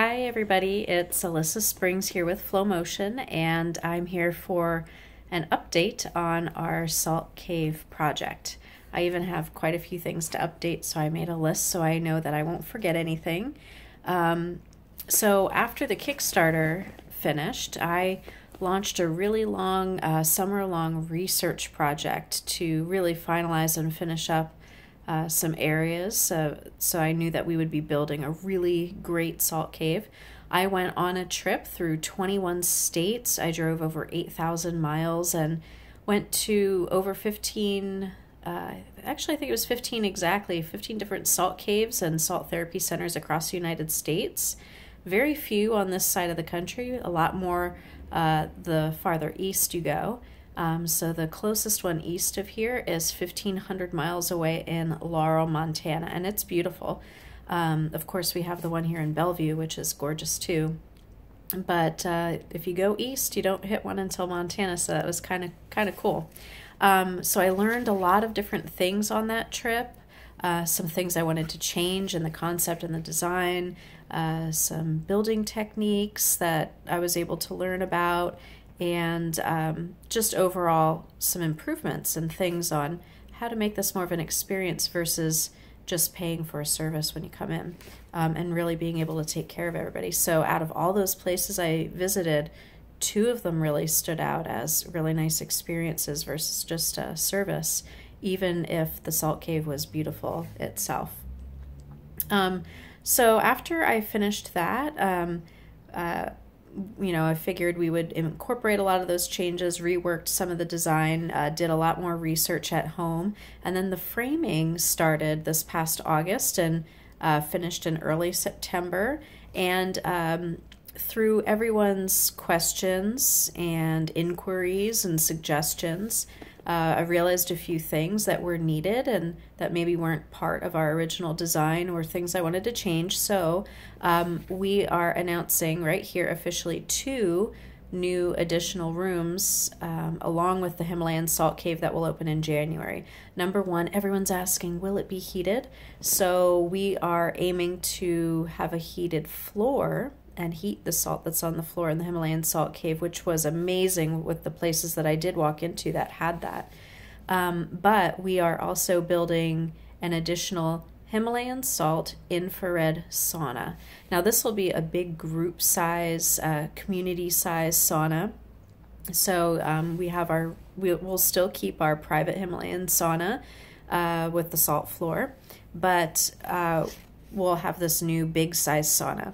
Hi everybody, it's Alyssa Springs here with Flow Motion, and I'm here for an update on our Salt Cave project. I even have quite a few things to update, so I made a list so I know that I won't forget anything. So after the Kickstarter finished, I launched a really long, summer-long research project to really finalize and finish up some areas, so I knew that we would be building a really great salt cave. I went on a trip through 21 states. I drove over 8,000 miles and went to over 15, actually I think it was 15 exactly, 15 different salt caves and salt therapy centers across the United States. Very few on this side of the country, a lot more the farther east you go. So the closest one east of here is 1,500 miles away in Laurel, Montana, and it's beautiful. Of course, we have the one here in Bellevue, which is gorgeous too. But if you go east, you don't hit one until Montana, so that was kind of cool. So I learned a lot of different things on that trip. Some things I wanted to change in the concept and the design, some building techniques that I was able to learn about, and just overall some improvements and things on how to make this more of an experience versus just paying for a service when you come in, and really being able to take care of everybody. So out of all those places I visited, 2 of them really stood out as really nice experiences versus just a service, even if the salt cave was beautiful itself. So after I finished that, I figured we would incorporate a lot of those changes, reworked some of the design, did a lot more research at home, and then the framing started this past August and finished in early September. And through everyone's questions and inquiries and suggestions, I realized a few things that were needed and that maybe weren't part of our original design or things I wanted to change. So we are announcing right here officially 2 new additional rooms along with the Himalayan Salt Cave that will open in January. Number 1, everyone's asking, will it be heated? So we are aiming to have a heated floor and heat the salt that's on the floor in the Himalayan Salt Cave, which was amazing with the places that I did walk into that had that. But we are also building an additional Himalayan salt infrared sauna. Now this will be a big group size, community size sauna. So we'll still keep our private Himalayan sauna with the salt floor, but we'll have this new big size sauna.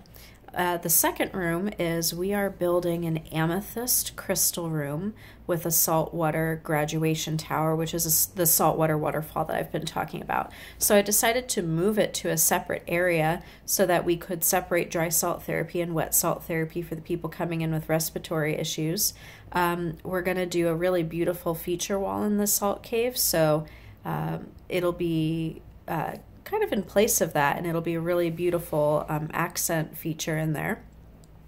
The second room is we are building an amethyst crystal room with a saltwater graduation tower, which is the saltwater waterfall that I've been talking about. So I decided to move it to a separate area so that we could separate dry salt therapy and wet salt therapy for the people coming in with respiratory issues. We're going to do a really beautiful feature wall in the salt cave, so it'll be kind of in place of that, and it'll be a really beautiful accent feature in there.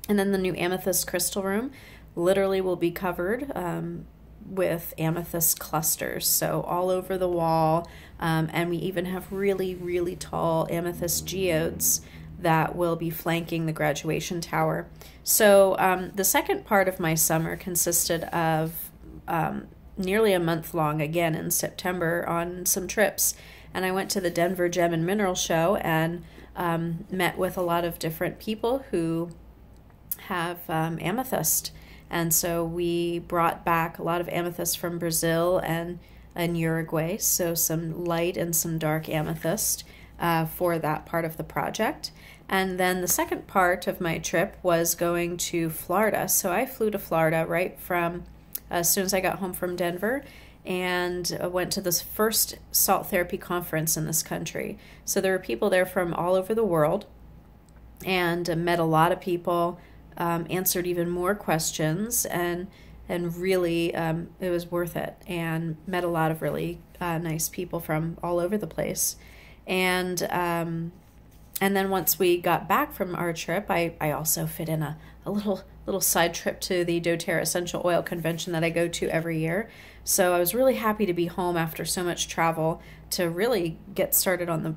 And then the new amethyst crystal room literally will be covered with amethyst clusters, so all over the wall, and we even have really, really tall amethyst geodes that will be flanking the graduation tower. So the second part of my summer consisted of nearly a month long, again in September, on some trips. And I went to the Denver Gem and Mineral Show and met with a lot of different people who have amethyst. And so we brought back a lot of amethyst from Brazil and Uruguay, so some light and some dark amethyst for that part of the project. And then the second part of my trip was going to Florida. So I flew to Florida right from as soon as I got home from Denver, and went to this first salt therapy conference in this country. So there were people there from all over the world, and met a lot of people, answered even more questions, and really it was worth it, and met a lot of really nice people from all over the place. And then once we got back from our trip, I also fit in a little side trip to the doTERRA Essential Oil Convention that I go to every year. So I was really happy to be home after so much travel to really get started on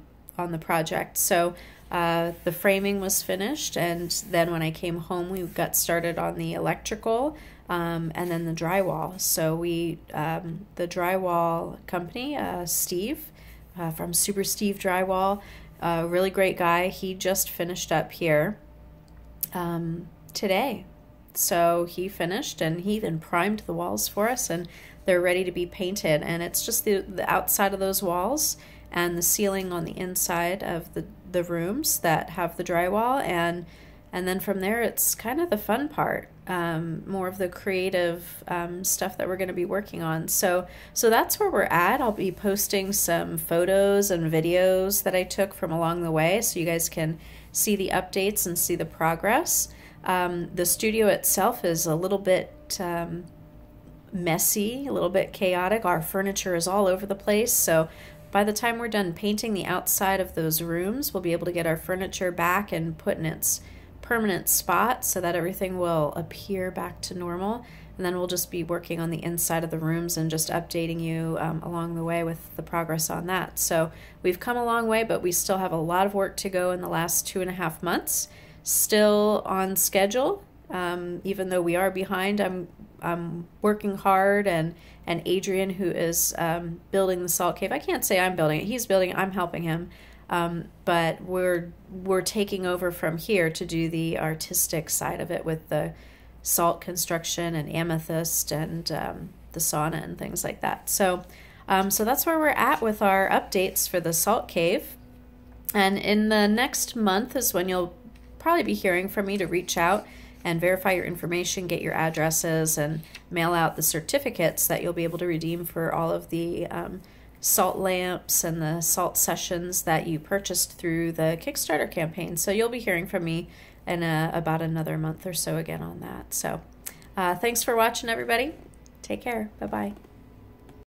the project. So The framing was finished, and then when I came home, we got started on the electrical, and then the drywall. So the drywall company, Steve, from Super Steve Drywall, a really great guy. He just finished up here today. So he finished, and he then primed the walls for us, and they're ready to be painted. And it's just the outside of those walls and the ceiling on the inside of the rooms that have the drywall, and then from there it's kind of the fun part, more of the creative stuff that we're going to be working on. So that's where we're at. I'll be posting some photos and videos that I took from along the way, so you guys can see the updates and see the progress. The studio itself is a little bit messy, a little bit chaotic. Our furniture is all over the place, so by the time we're done painting the outside of those rooms, we'll be able to get our furniture back and put in its permanent spot so that everything will appear back to normal. And then we'll just be working on the inside of the rooms and just updating you along the way with the progress on that. So we've come a long way, but we still have a lot of work to go in the last 2.5 months. Still on schedule, even though we are behind. I'm working hard, and Adrian, who is building the salt cave, I can't say I'm building it, he's building it, I'm helping him, but we're taking over from here to do the artistic side of it with the salt construction and amethyst and the sauna and things like that. So that's where we're at with our updates for the salt cave. And in the next month is when you'll probably be hearing from me to reach out and verify your information, get your addresses, and mail out the certificates that you'll be able to redeem for all of the salt lamps and the salt sessions that you purchased through the Kickstarter campaign. So you'll be hearing from me in about another month or so again on that. So thanks for watching, everybody. Take care. Bye-bye.